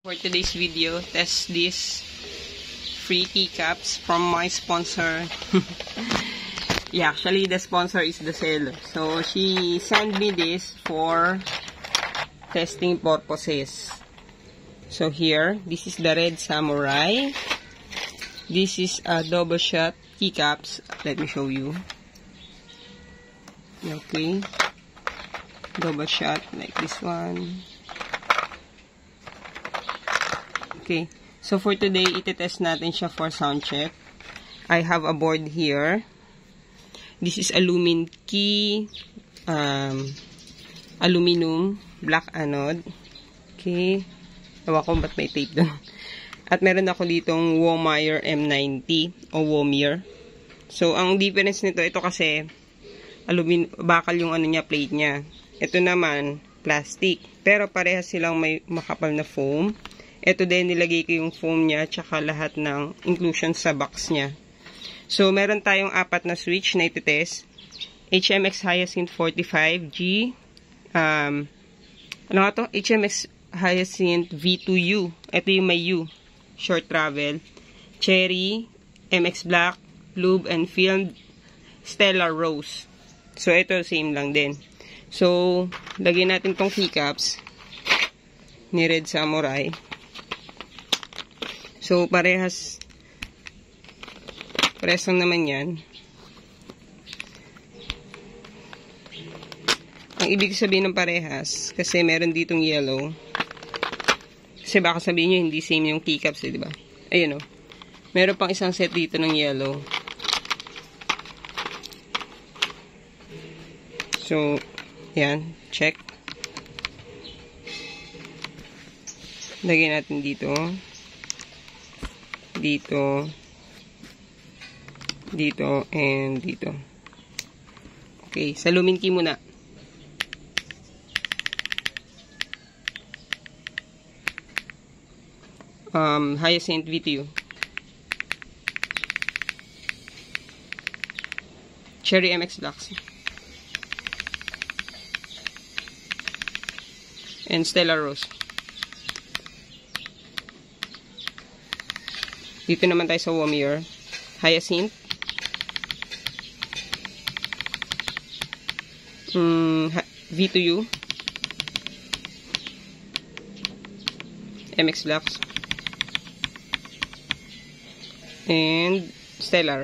For today's video, test these free keycaps from my sponsor. Yeah, actually the sponsor is the seller. So she sent me this for testing purposes. So here, this is the Red Samurai. This is a double shot keycaps. Let me show you. Okay. Double shot like this one. Okay, so for today, itetest natin siya for sound check. I have a board here. This is aluminum key, aluminum, black anode. Okay, tawa ko ba't may tape doon. At meron ako ditong Womire M90 o Womire. So, ang difference nito, ito kasi bakal yung ano niya, plate niya. Ito naman, plastic. Pero parehas silang may makapal na foam. Ito din, nilagay ko yung foam niya tsaka lahat ng inclusion sa box niya. So, meron tayong 4 na switch na ititest. HMX Hyacinth 45G. Ano nga to? HMX Hyacinth V2U. Ito yung may U. Short travel. Cherry, MX Black, Lube and Filmed, Stellar Rose. So, ito same lang din. So, lagyan natin tong keycaps ni Red Samurai. So, parehas lang naman yan. Ang ibig sabihin ng parehas, kasi meron ditong yellow. Kasi baka sabihin nyo, hindi same yung keycaps, eh, diba? Ayun o. Meron pang isang set dito ng yellow. So, yan. Check. Lagyan natin dito. Dito, and dito. Okay, sa lumin key muna. Hyacinth V2U. Cherry MX Blacks. And Stellar Rose. Dito naman tayo sa Womire. Hyacinth. V2U. MX Blacks. And Stellar.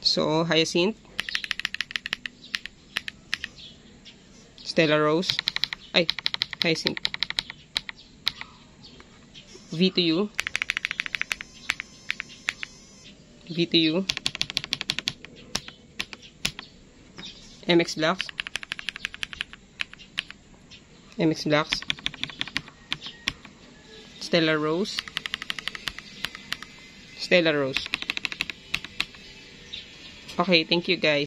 So, Hyacinth. Stellar Rose. Ay, Hyacinth. V2U. V2U. MX Blacks. MX Blacks. Stellar Rose. Stellar Rose. Okay, thank you guys.